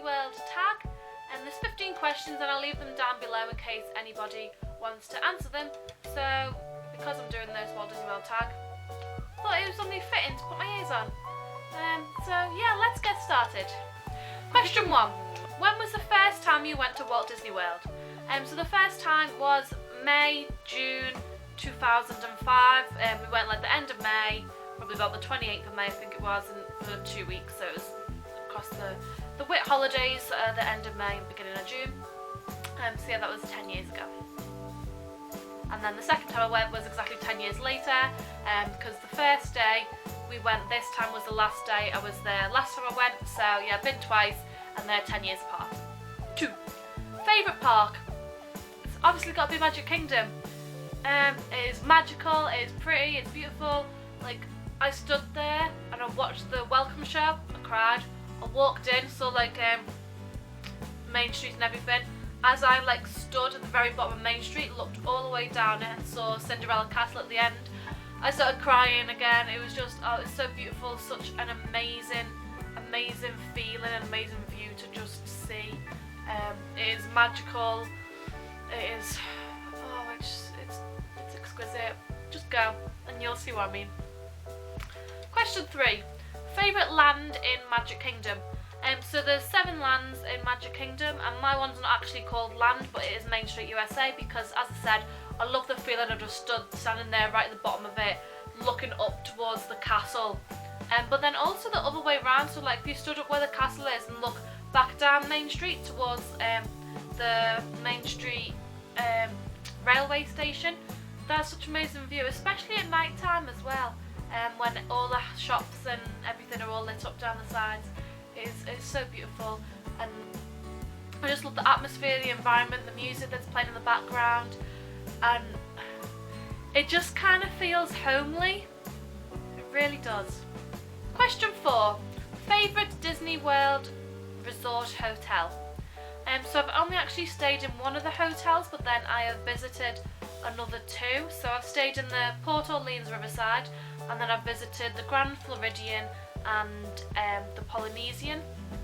World tag, and there's 15 questions and I'll leave them down below in case anybody wants to answer them. So because I'm doing this Walt Disney World tag, I thought it was only fitting to put my ears on. So yeah, let's get started. Question 1. When was the first time you went to Walt Disney World? So the first time was May, June 2005. We went like the end of May, probably about the 28th of May I think it was, and for 2 weeks, so it was across the Whit holidays, the end of May and beginning of June. So yeah, that was 10 years ago. And then the second time I went was exactly 10 years later, because the first day we went, this time was the last day I was there last time I went, so yeah, I've been twice and they're 10 years apart. 2. Favourite park? It's obviously got to be Magic Kingdom. It is magical, it is pretty, it's beautiful. Like, I stood there and I watched the welcome show, I cried. I walked in, saw like Main Street and everything. As I like stood at the very bottom of Main Street, looked all the way down it and saw Cinderella Castle at the end, I started crying again. It was just, oh, it's so beautiful, such an amazing feeling, an amazing view to just see. It is magical, it is, oh, it's exquisite. Just go and you'll see what I mean. Question 3. Favourite land in Magic Kingdom? So there's 7 lands in Magic Kingdom, and my one's not actually called land, but it is Main Street USA, because as I said, I love the feeling of just standing there right at the bottom of it, looking up towards the castle. But then also the other way around, so like if you stood up where the castle is and look back down Main Street towards the Main Street railway station, that's such an amazing view, especially at night time as well, when all the shops and everything are all lit up down the sides. It's so beautiful, and I just love the atmosphere, the environment, the music that's playing in the background, and it just kind of feels homely. It really does. Question 4. Favourite Disney World resort hotel? So I've only actually stayed in one of the hotels, but then I have visited another 2. So I've stayed in the Port Orleans Riverside, and then I've visited the Grand Floridian and the Polynesian.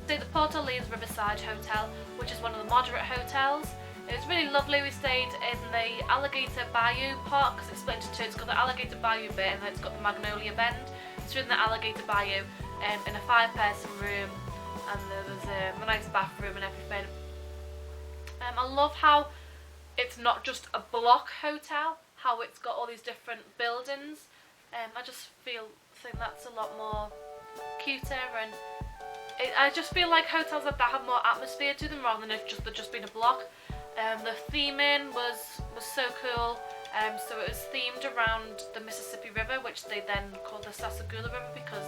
So the Port Orleans Riverside Hotel, which is one of the moderate hotels. It was really lovely. We stayed in the Alligator Bayou Park, because it's split into 2. It's got the Alligator Bayou bit and then it's got the Magnolia Bend. So we're in the Alligator Bayou in a 5-person room, and there was a nice bathroom and everything. I love how it's not just a block hotel, how it's got all these different buildings. I just think that's a lot more cuter, and I just feel like hotels like that have more atmosphere to them rather than just being a block. The theming was so cool. So it was themed around the Mississippi River, which they then call the Sassagoula River, because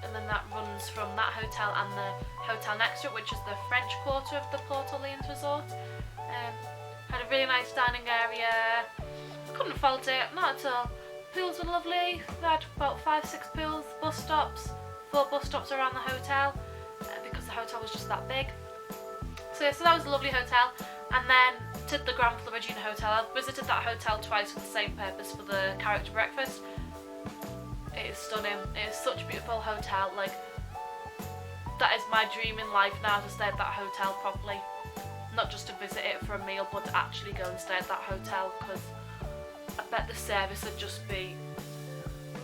and then that runs from that hotel and the hotel next to it, which is the French Quarter of the Port Orleans Resort. Had a really nice dining area. I couldn't fault it, not at all. Pools were lovely. They had about 5-6 pools, bus stops, 4 bus stops around the hotel, because the hotel was just that big. So that was a lovely hotel. And then to the Grand Floridian Hotel. I've visited that hotel twice for the same purpose, for the character breakfast. It is stunning. It is such a beautiful hotel. Like, that is my dream in life now, to stay at that hotel properly. Not just to visit it for a meal, but to actually go and stay at that hotel, because I bet the service would just be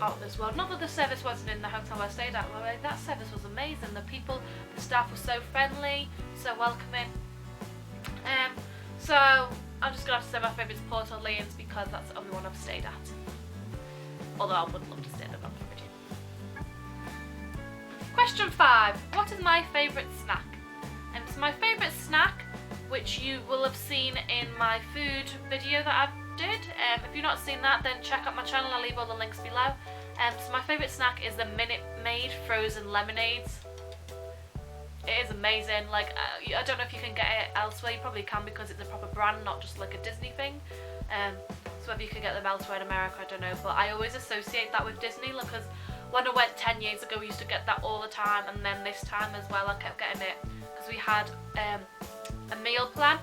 out of this world. Not that the service wasn't in the hotel I stayed at, but like, that service was amazing. The people, the staff were so friendly, so welcoming. So I'm just going to have to say my favourite is Port Orleans, because that's the only one I've stayed at. Although I would love to stay at the Grand Floridian. Question 5. What is my favourite snack? So my favourite snack, which you will have seen in my food video that I did. If you've not seen that, then check out my channel. I'll leave all the links below. So my favourite snack is the Minute Maid frozen lemonades. It is amazing. Like, I don't know if you can get it elsewhere. You probably can, because it's a proper brand, not just like a Disney thing. So whether you can get them elsewhere in America, I don't know. But I always associate that with Disney, because when I went 10 years ago, we used to get that all the time, and then this time as well, I kept getting it because we had a meal plan.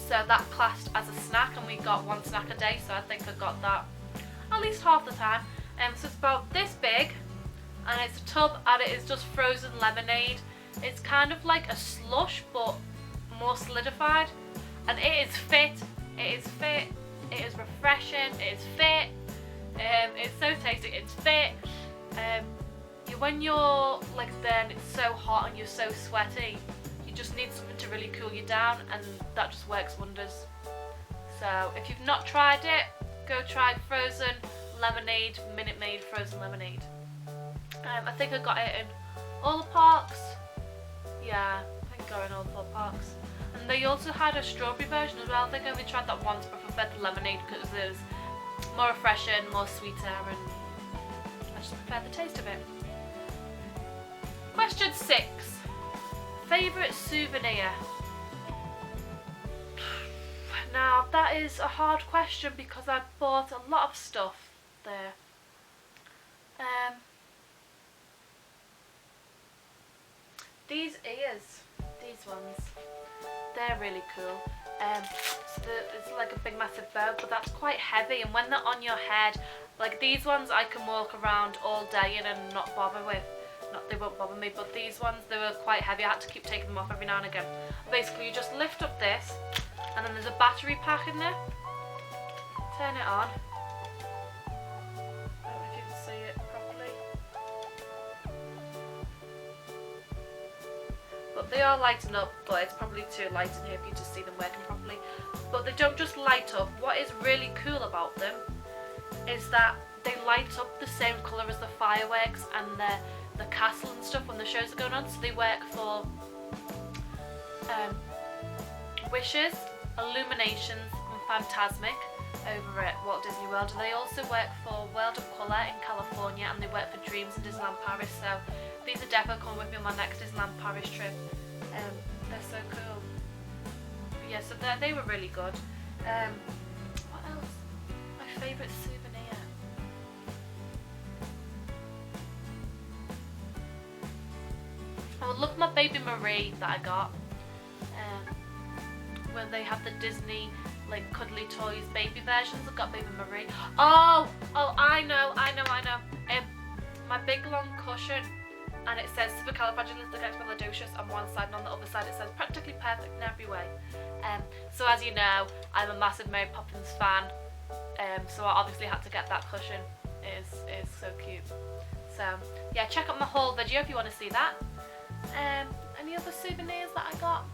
So that classed as a snack, and we got 1 snack a day. So I think I got that at least half the time. So it's about this big, and it's a tub, and it is just frozen lemonade. It's kind of like a slush but more solidified, and it is fit. It is fit. It is refreshing. It is fit. It's so tasty. It's fit. When you're like there and it's so hot and you're so sweaty, you just need something to really cool you down, and that just works wonders. So if you've not tried it, go try frozen lemonade, Minute Maid frozen lemonade. I think I got it in all the parks. Yeah, I think I got it in all the 4 parks. And they also had a strawberry version as well. I think I only tried that once, but I preferred the lemonade because it was more refreshing, more sweeter, and I just prefer the taste of it. Question 6. Favourite souvenir? Now that is a hard question because I bought a lot of stuff there. These ears, these ones, they're really cool. So it's like a big massive bow, but that's quite heavy, and when they're on your head, like these ones I can walk around all day in and not bother with. They won't bother me, but these ones, they were quite heavy. I had to keep taking them off every now and again. Basically you just lift up this, and then there's a battery pack in there. Turn it on. I don't know if you can see it properly. But they are lighting up, but it's probably too light in here for you to see them working properly. But they don't just light up. What is really cool about them is that they light up the same colour as the fireworks and the castle and stuff when the shows are going on. So they work for Wishes, Illuminations and Fantasmic over at Walt Disney World, and they also work for World of Colour in California, and they work for Dreams in Disneyland Paris. So these are definitely coming with me on my next Disneyland Paris trip. They're so cool. But yeah, so they were really good. What else? My favourite souvenir. I would love my Baby Marie that I got. When they have the Disney like cuddly toys baby versions, I've got Baby Marie. Oh, I know. My big long cushion, and it says supercalifragilisticexpialidocious on one side, and on the other side it says practically perfect in every way. So as you know, I'm a massive Mary Poppins fan, so I obviously had to get that cushion. It is so cute. So yeah, check out my haul video if you want to see that. Any other souvenirs that I got?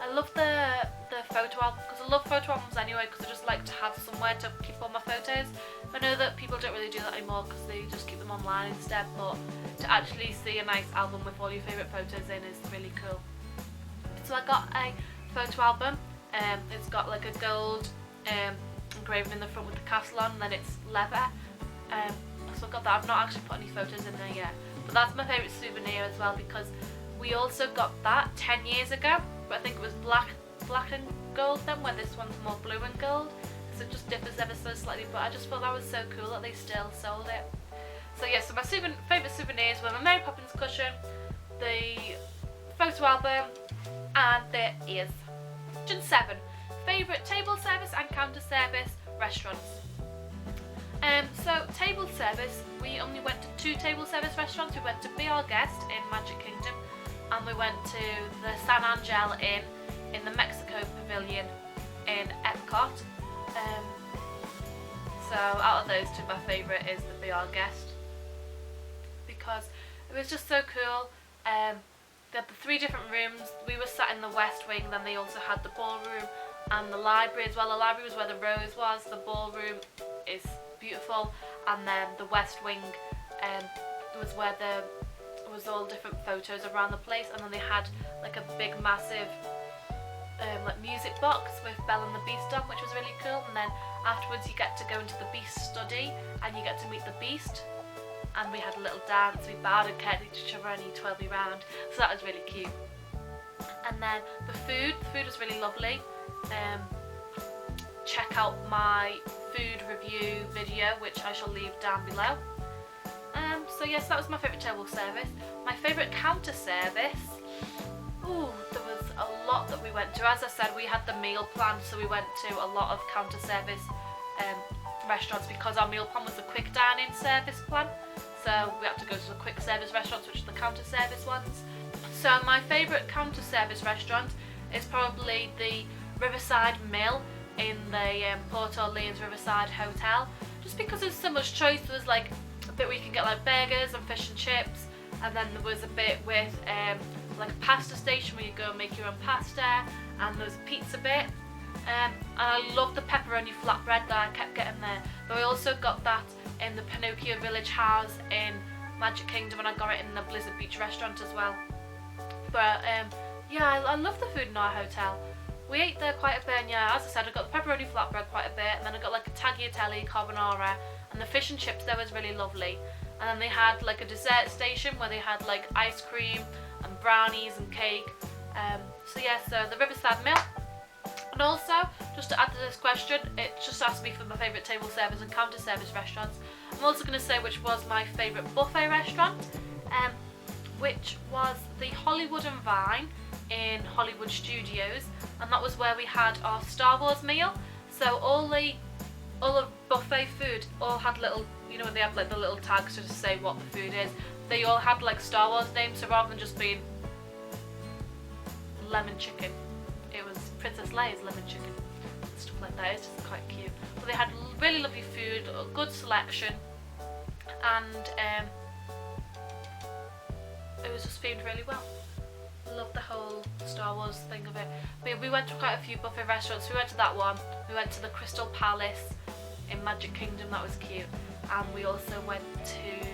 I love the photo album, because I love photo albums anyway, because I just like to have somewhere to keep all my photos. I know that people don't really do that anymore because they just keep them online instead, but to actually see a nice album with all your favourite photos in is really cool. So I got a photo album. It's got like a gold engraving in the front with the castle on, and then it's leather. So I got that. I've not actually put any photos in there yet, but that's my favourite souvenir as well, because we also got that 10 years ago, but I think it was black and gold then, where this one's more blue and gold, so it just differs ever so slightly, but I just thought that was so cool that they still sold it. So yeah, so my favourite souvenirs were my Mary Poppins cushion, the photo album and the ears. Question 7. Favourite table service and counter service restaurants. So table service, we only went to 2 table service restaurants. We went to Be Our Guest in Magic Kingdom, and we went to the San Angel Inn in the Mexico Pavilion in Epcot. So out of those 2, my favourite is the Be Our Guest, because it was just so cool. They had the 3 different rooms. We were sat in the West Wing, then they also had the ballroom and the library as well. The library was where the Rose was, the ballroom is beautiful, and then the West Wing was where there was all different photos around the place, and then they had like a big massive like music box with Belle and the Beast on, which was really cool. And then afterwards you get to go into the Beast study and you get to meet the Beast, and we had a little dance, we bowed and carried each other and he twirled me round, so that was really cute. And then the food was really lovely. Check out my food review video, which I shall leave down below. So yes, that was my favourite table service. My favourite counter service, there was a lot that we went to. As I said, we had the meal plan, so we went to a lot of counter service restaurants, because our meal plan was the quick dining service plan. So we had to go to the quick service restaurants, which are the counter service ones. So my favourite counter service restaurant is probably the Riverside Mill in the Port Orleans Riverside Hotel, just because there's so much choice. There was like a bit where you can get like burgers and fish and chips, and then there was a bit with like a pasta station where you go and make your own pasta, and there was a pizza bit. And I love the pepperoni flatbread that I kept getting there. But I also got that in the Pinocchio Village House in Magic Kingdom, and I got it in the Blizzard Beach restaurant as well. But yeah, I love the food in our hotel. We ate there quite a bit, and yeah, as I said, I got the pepperoni flatbread quite a bit, and then I got like a tagliatelle carbonara, and the fish and chips there was really lovely. And then they had like a dessert station where they had like ice cream and brownies and cake. So yeah, so the Riverside Mill. And also, just to add to this question, it just asked me for my favourite table service and counter service restaurants. I'm also going to say which was my favourite buffet restaurant, which was the Hollywood and Vine in Hollywood Studios, and that was where we had our Star Wars meal. So all the buffet food all had little, you know, when they have like the little tags to say what the food is, they all had like Star Wars names. So rather than just being lemon chicken, it was Princess Leia's lemon chicken, stuff like that. It's just quite cute. But they had really lovely food, a good selection, and it was just themed really well. Loved the whole Star Wars thing of it. We went to quite a few buffet restaurants. We went to that one. We went to the Crystal Palace in Magic Kingdom. That was cute. And we also went to,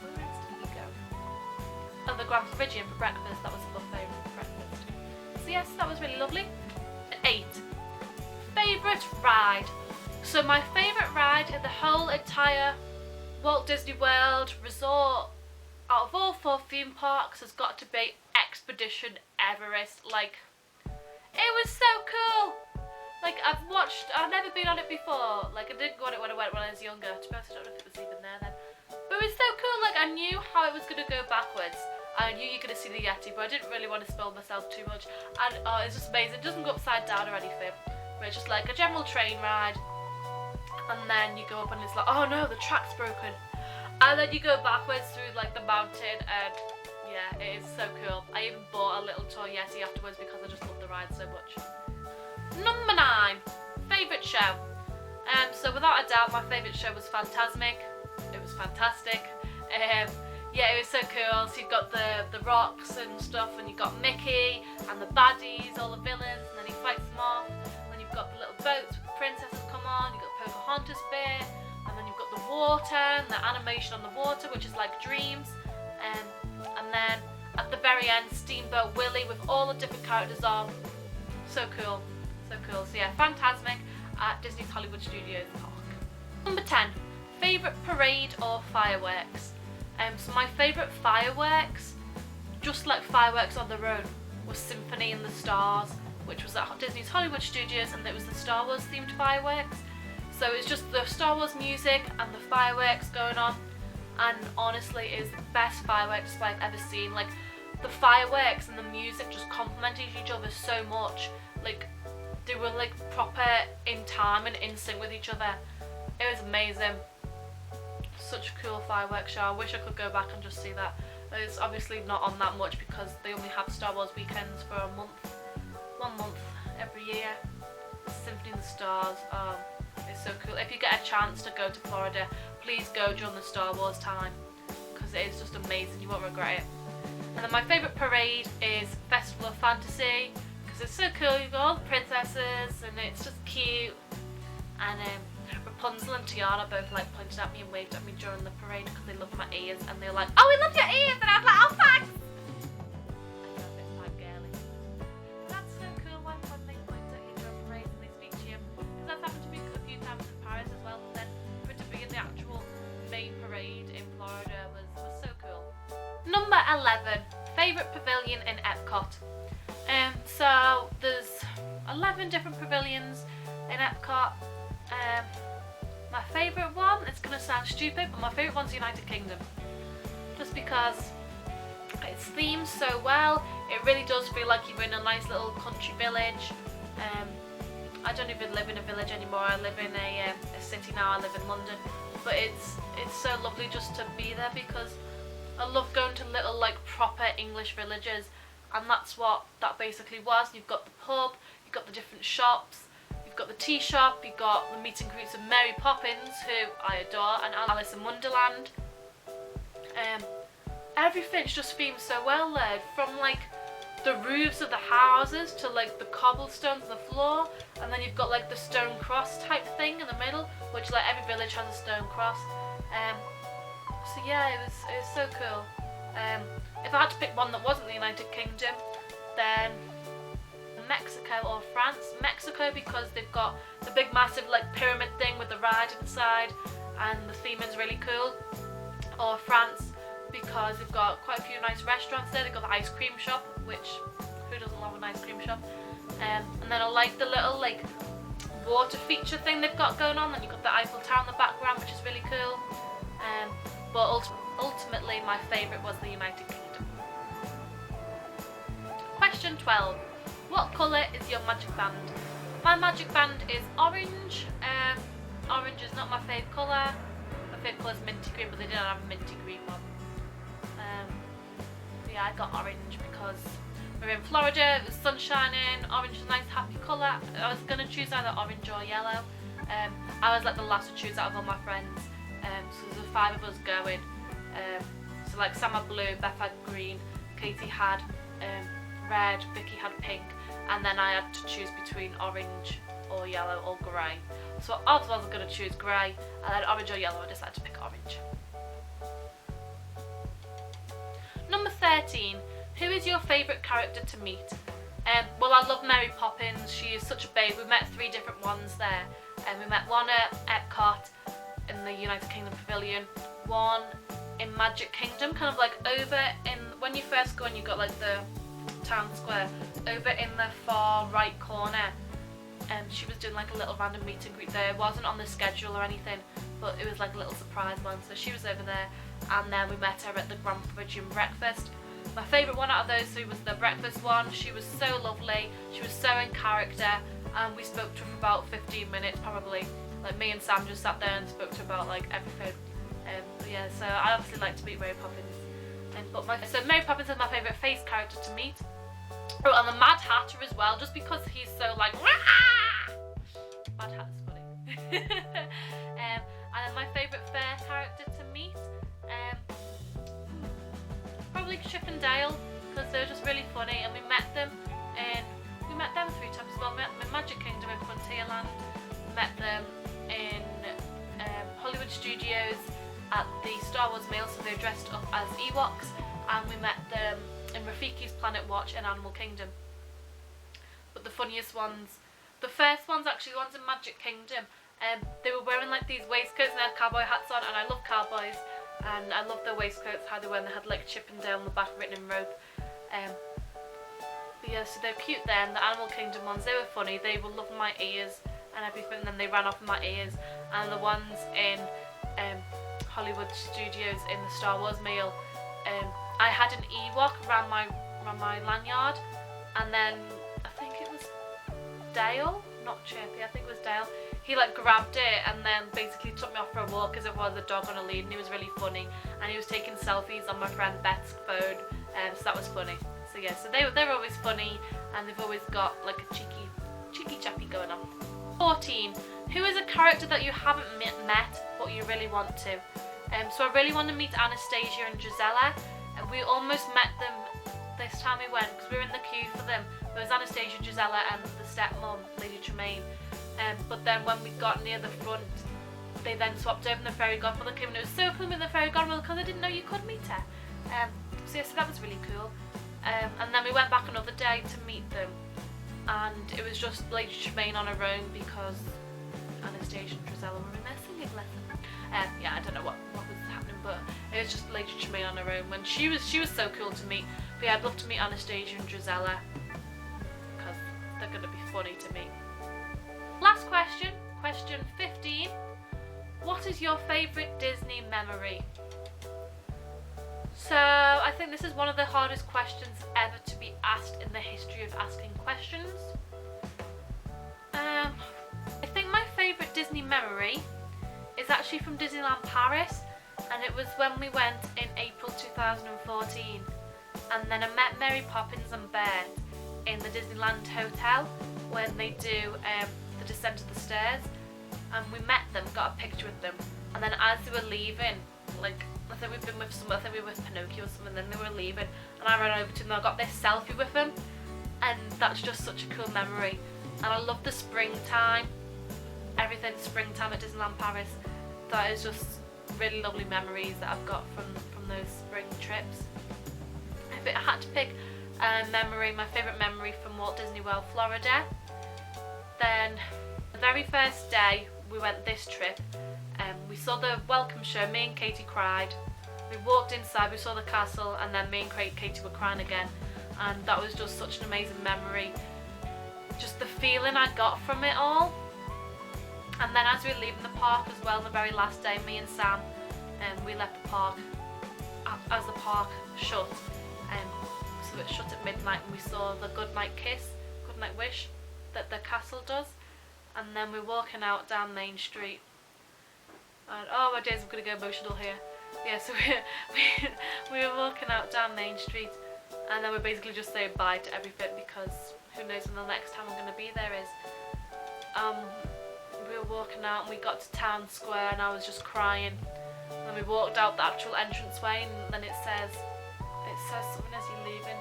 where else did we go? Oh, the Grand Floridian for breakfast. That was a buffet for breakfast. So yes, that was really lovely. 8. Favourite ride. So my favourite ride in the whole entire Walt Disney World resort, out of all 4 theme parks, has got to be Expedition Everest. Like, it was so cool. Like, I've never been on it before. Like, I didn't go on it when I was younger. To be honest, I don't know if it was even there then. But it was so cool. Like, I knew how it was going to go backwards. I knew you're going to see the Yeti, but I didn't really want to spoil myself too much. And oh, it's just amazing. It doesn't go upside down or anything. But it's just like a general train ride. And then you go up and it's like, oh no, the track's broken. And then you go backwards through like the mountain, and yeah, it is so cool. I even bought a little toy Yeti afterwards because I just love the ride so much. Number 9, favourite show. So without a doubt, my favourite show was Fantasmic. It was fantastic. Yeah, it was so cool. So you've got the rocks and stuff, and you've got Mickey and the baddies, all the villains, and then he fights them off. And then you've got the little boats with the princesses come on. You've got Pocahontas bit, and then you've got the water and the animation on the water, which is like Dreams. And then at the very end, Steamboat Willie with all the different characters on. So cool, so cool. So yeah, Fantasmic at Disney's Hollywood Studios Park. Number 10, favourite parade or fireworks. So my favourite fireworks, just like fireworks on their own, was Symphony in the Stars, which was at Disney's Hollywood Studios, and it was the Star Wars themed fireworks. So it's just the Star Wars music and the fireworks going on, and honestly it is the best fireworks display I've ever seen. Like, the fireworks and the music just complemented each other so much. Like, they were like proper in time and in sync with each other. It was amazing. Such a cool fireworks show. I wish I could go back and just see that. It's obviously not on that much because they only have Star Wars weekends for a month. 1 month every year. Symphony of the Stars. It's so cool. If you get a chance to go to Florida, please go during the Star Wars time, because it is just amazing. You won't regret it. And then my favourite parade is Festival of Fantasy, because it's so cool. You've got all the princesses and it's just cute. And Rapunzel and Tiana both like pointed at me and waved at me during the parade because they loved my ears, and they were like, "Oh, we love your ears!" And I was like, "Oh, thanks!" I got a bit fangirly. That's so cool when they point at you during parades and they speak to you. Because that's happened to me a few times in Paris as well. But then for it to be in the actual main parade in Florida was so cool. Number 11, favourite pavilion in Epcot. So there's 11 different pavilions in Epcot. My favourite one, it's going to sound stupid, but my favourite one's United Kingdom. Just because it's themed so well. It really does feel like you're in a nice little country village. I don't even live in a village anymore. I live in a city now. I live in London. But it's so lovely just to be there, because I love going to little like proper English villages, and that's what that basically was. You've got the pub, you've got the different shops, you've got the tea shop, you've got the meet and greets of Mary Poppins, who I adore, and Alice in Wonderland. Everything's just themed so well there, from like the roofs of the houses to like the cobblestones on the floor, and then you've got like the stone cross type thing in the middle, which like every village has a stone cross. So yeah, it was so cool. If I had to pick one that wasn't the United Kingdom, then Mexico or France. Mexico because they've got the big massive like pyramid thing with the ride inside, and the theme is really cool. Or France because they've got quite a few nice restaurants there. They've got the ice cream shop, which who doesn't love an ice cream shop? And then I like the little like water feature thing they've got going on. Then you've got the Eiffel Tower in the background, which is really cool. But ultimately my favourite was the United Kingdom. Question 12. What colour is your magic band? My magic band is orange. Orange is not my favourite colour. My favourite colour is minty green, but they didn't have a minty green one. Yeah, I got orange because we're in Florida, it was sun shining, orange is a nice happy colour. I was going to choose either orange or yellow. I was like the last to choose out of all my friends. So there's 5 of us going. So like Sam had blue, Beth had green, Katie had red, Vicky had pink, and then I had to choose between orange or yellow or grey. So obviously I was going to choose grey, and then orange or yellow I decided to pick orange. Number 13. Who is your favourite character to meet? Well, I love Mary Poppins. She is such a babe. We met 3 different ones there. We met one at Epcot in the United Kingdom Pavilion, one in Magic Kingdom, kind of like over in, when you first go and you've got like the town square, over in the far right corner. She was doing like a little random meet and greet there. It wasn't on the schedule or anything, but it was like a little surprise one. So she was over there, and then we met her at the Grand Pavilion breakfast. My favourite one out of those 3 was the breakfast one. She was so lovely, she was so in character, and we spoke to her for about 15 minutes probably. Like me and Sam just sat there and spoke to her about like everything. Yeah, so I obviously like to meet Mary Poppins. So Mary Poppins is my favourite face character to meet. Oh, and the Mad Hatter as well, just because he's so like Wah! Mad Hatter's funny. And then my favourite fair character to meet, probably Chip and Dale, because they're just really funny, and we met them 3 times as well. We met them in Magic Kingdom in Frontierland, we met them in Hollywood Studios at the Star Wars meal, so they're dressed up as Ewoks, and we met them in Rafiki's Planet Watch in Animal Kingdom. But the funniest ones, the first ones actually, the ones in Magic Kingdom, they were wearing like these waistcoats and they had cowboy hats on, and I love cowboys, and I love their waistcoats, how they were, and they had like Chip and Dale on the back written in rope. But yeah, so they're cute then. The Animal Kingdom ones, they were funny, they were loving my ears and everything, and then they ran off in my ears. And the ones in Hollywood Studios in the Star Wars meal, I had an Ewok around my lanyard, and then I think it was Dale, not Chippy, I think it was Dale. He like grabbed it and then basically took me off for a walk because it was a dog on a lead, and he was really funny, and he was taking selfies on my friend Beth's phone, so that was funny. So yeah, so they're always funny, and they've always got like a cheeky chappy going on. 14. Who is a character that you haven't met but you really want to? So I really want to meet Anastasia and Gisela, and we almost met them this time we went because we were in the queue for them. There was Anastasia, Gisela, and the stepmom, Lady Tremaine. But then when we got near the front, they then swapped over and the fairy godmother came, and it was so cool with the fairy godmother because I didn't know you could meet her. So yeah, so that was really cool. And then we went back another day to meet them, and it was just Lady Tremaine on her own because Anastasia and Gisela were in their singing lesson. Yeah, I don't know what was happening, but it was just Lady Tremaine on her own when she was so cool to meet. But yeah, I'd love to meet Anastasia and Gisela because they're going to be funny to meet. Last question, question 15. What is your favourite Disney memory? So I think this is one of the hardest questions ever to be asked in the history of asking questions. I think my favourite Disney memory is actually from Disneyland Paris. and it was when we went in April 2014, and then I met Mary Poppins and Bert in the Disneyland Hotel when they do the descent of the stairs, and we met them, got a picture with them, and then as they were leaving, like I think we've been with someone, I think we were with Pinocchio or something, and then they were leaving and I ran over to them and I got this selfie with them, and that's just such a cool memory. And I love the springtime, everything springtime at Disneyland Paris. That is just really lovely memories that I've got from those spring trips. If I had to pick a memory, my favourite memory from Walt Disney World Florida, then the very first day we went this trip, we saw the welcome show. Me and Katie cried. We walked inside, we saw the castle, and then me and Katie were crying again, and that was just such an amazing memory. Just the feeling I got from it all. And then as we were leaving the park as well, the very last day, me and Sam, we left the park as the park shut. So it shut at midnight, and we saw the goodnight kiss, goodnight wish that the castle does. And then we're walking out down Main Street. And oh my days, I'm going to go emotional here. Yeah, so we were walking out down Main Street, and then we're basically just saying bye to everything, because who knows when the next time I'm going to be there is. We were walking out and we got to Town Square and I was just crying. And then we walked out the actual entranceway, and then it says Souvenirs, you leaving?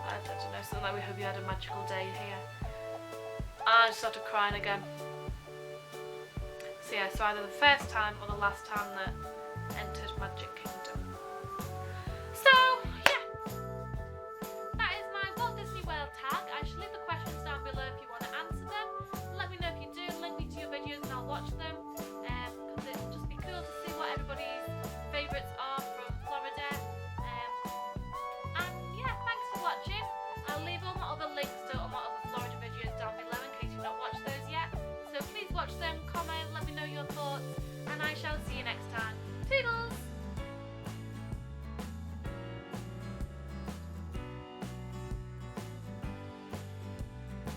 I don't know, something like we hope you had a magical day here. I just started crying again. So yeah, so either the first time or the last time that entered Magic Kingdom. So yeah, that is my Walt Disney World tag. I shall leave the questions down below if you want to answer them. Let me know if you do, link me to your videos and I'll watch them, because it would just be cool to see what everybody's favourites are from Florida. And yeah, thanks for watching. I'll leave all my other links to all my other Florida videos down below in case you've not watched those yet. So please watch them, comment, let me know your thoughts, and I shall see you next time.